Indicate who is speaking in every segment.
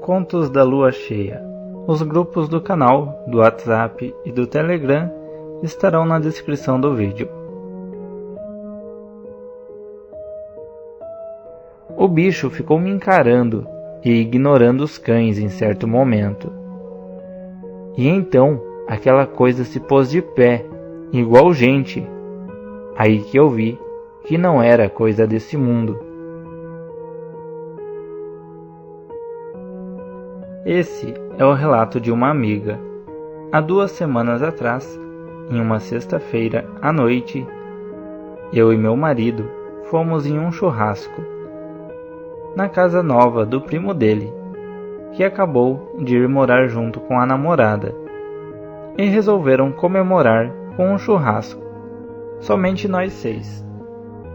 Speaker 1: Contos da Lua Cheia. Os grupos do canal, do WhatsApp e do Telegram estarão na descrição do vídeo. O bicho ficou me encarando e ignorando os cães em certo momento. E então aquela coisa se pôs de pé, igual gente. Aí que eu vi que não era coisa desse mundo. Esse é o relato de uma amiga. Há 2 semanas atrás, em uma sexta-feira à noite, eu e meu marido fomos em um churrasco na casa nova do primo dele, que acabou de ir morar junto com a namorada, e resolveram comemorar com um churrasco, somente nós 6.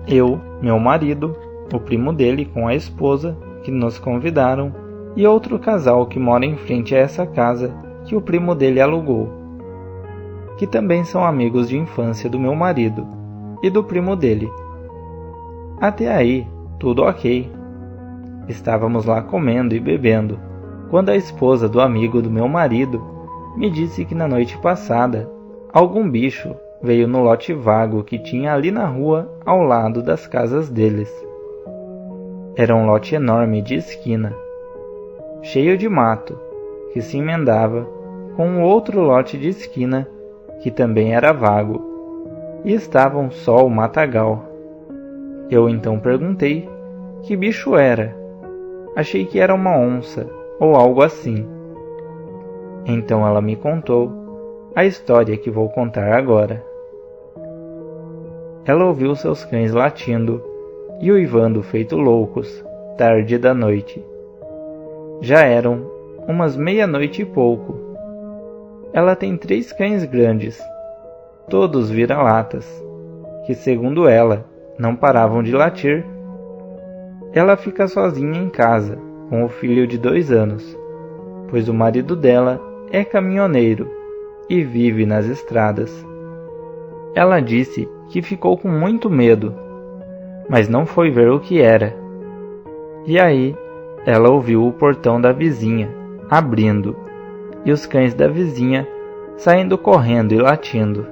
Speaker 1: Eu, meu marido, o primo dele com a esposa, que nos convidaram, e outro casal que mora em frente a essa casa que o primo dele alugou, que também são amigos de infância do meu marido e do primo dele. Até aí, tudo ok. Estávamos lá comendo e bebendo, quando a esposa do amigo do meu marido me disse que na noite passada, algum bicho veio no lote vago que tinha ali na rua ao lado das casas deles. Era um lote enorme de esquina, cheio de mato, que se emendava com um outro lote de esquina, que também era vago, e estavam só o matagal. Eu então perguntei que bicho era. Achei que era uma onça, ou algo assim. Então ela me contou a história que vou contar agora. Ela ouviu seus cães latindo e uivando feito loucos, tarde da noite. Já eram umas 00:30 e pouco. Ela tem 3 cães grandes, todos vira-latas, que segundo ela, não paravam de latir. Ela fica sozinha em casa, com o filho de 2 anos, pois o marido dela é caminhoneiro e vive nas estradas. Ela disse que ficou com muito medo, mas não foi ver o que era. E aí, ela ouviu o portão da vizinha abrindo e os cães da vizinha saindo correndo e latindo.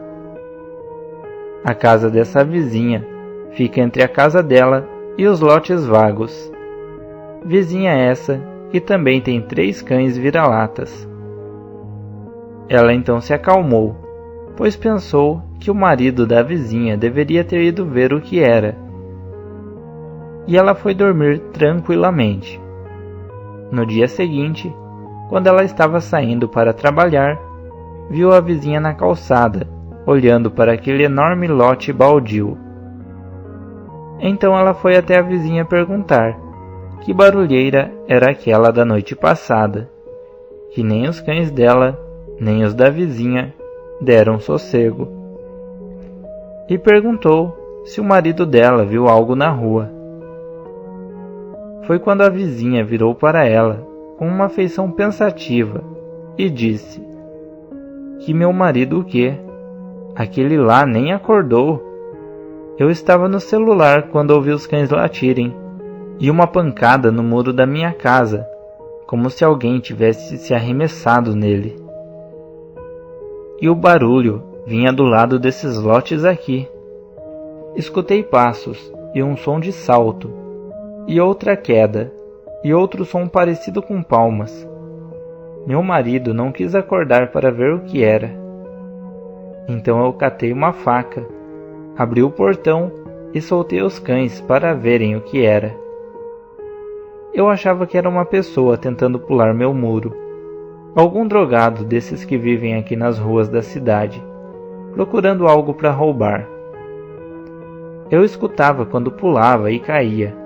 Speaker 1: A casa dessa vizinha fica entre a casa dela e os lotes vagos. Vizinha essa que também tem 3 cães vira-latas. Ela então se acalmou, pois pensou que o marido da vizinha deveria ter ido ver o que era. E ela foi dormir tranquilamente. No dia seguinte, quando ela estava saindo para trabalhar, viu a vizinha na calçada, olhando para aquele enorme lote baldio. Então ela foi até a vizinha perguntar que barulheira era aquela da noite passada, que nem os cães dela, nem os da vizinha deram sossego. E perguntou se o marido dela viu algo na rua. Foi quando a vizinha virou para ela com uma feição pensativa e disse que meu marido o quê? Aquele lá nem acordou. Eu estava no celular quando ouvi os cães latirem e uma pancada no muro da minha casa, como se alguém tivesse se arremessado nele. E o barulho vinha do lado desses lotes aqui. Escutei passos e um som de salto, e outra queda, e outro som parecido com palmas. Meu marido não quis acordar para ver o que era. Então eu catei uma faca, abri o portão e soltei os cães para verem o que era. Eu achava que era uma pessoa tentando pular meu muro, algum drogado desses que vivem aqui nas ruas da cidade, procurando algo para roubar. Eu escutava quando pulava e caía.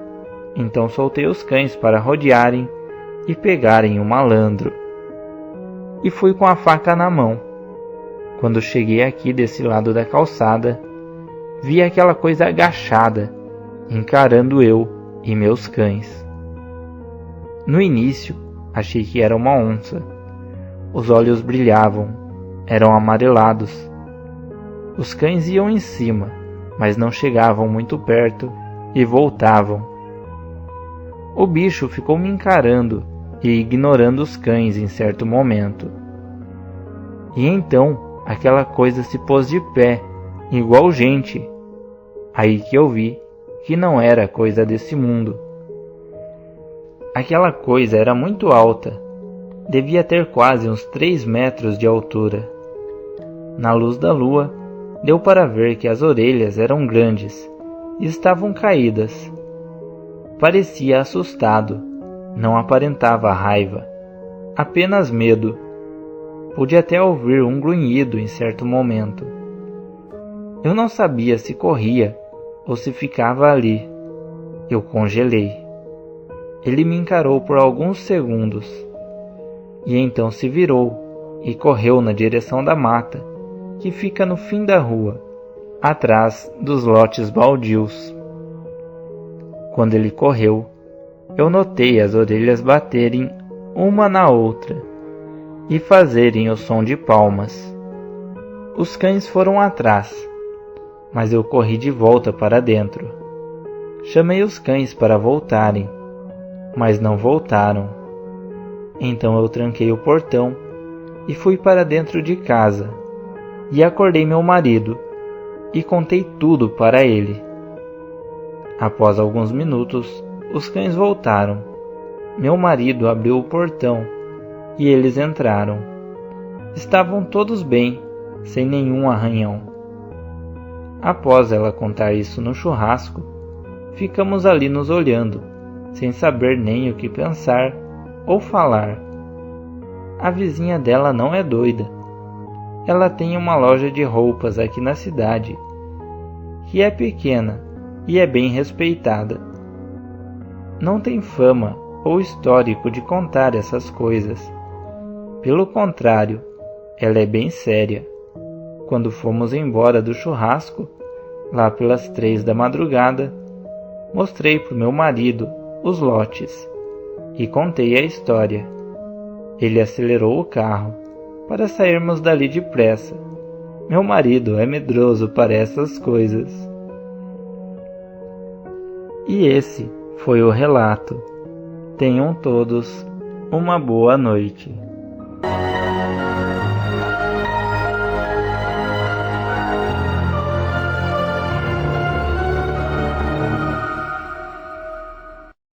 Speaker 1: Então soltei os cães para rodearem e pegarem o malandro. E fui com a faca na mão. Quando cheguei aqui desse lado da calçada, vi aquela coisa agachada, encarando eu e meus cães. No início, achei que era uma onça. Os olhos brilhavam, eram amarelados. Os cães iam em cima, mas não chegavam muito perto e voltavam. O bicho ficou me encarando e ignorando os cães em certo momento. E então aquela coisa se pôs de pé, igual gente. Aí que eu vi que não era coisa desse mundo. Aquela coisa era muito alta, devia ter quase uns 3 metros de altura. Na luz da lua, deu para ver que as orelhas eram grandes e estavam caídas. Parecia assustado, não aparentava raiva, apenas medo. Pude até ouvir um grunhido em certo momento. Eu não sabia se corria ou se ficava ali. Eu congelei. Ele me encarou por alguns segundos, e então se virou e correu na direção da mata, que fica no fim da rua, atrás dos lotes baldios. Quando ele correu, eu notei as orelhas baterem uma na outra e fazerem o som de palmas. Os cães foram atrás, mas eu corri de volta para dentro. Chamei os cães para voltarem, mas não voltaram. Então eu tranquei o portão e fui para dentro de casa, e acordei meu marido e contei tudo para ele. Após alguns minutos, os cães voltaram. Meu marido abriu o portão e eles entraram. Estavam todos bem, sem nenhum arranhão. Após ela contar isso no churrasco, ficamos ali nos olhando, sem saber nem o que pensar ou falar. A vizinha dela não é doida. Ela tem uma loja de roupas aqui na cidade, que é pequena e é bem respeitada. Não tem fama ou histórico de contar essas coisas. Pelo contrário, ela é bem séria. Quando fomos embora do churrasco, lá pelas 3 da madrugada, mostrei para o meu marido os lotes e contei a história. Ele acelerou o carro para sairmos dali depressa. Meu marido é medroso para essas coisas. E esse foi o relato. Tenham todos uma boa noite.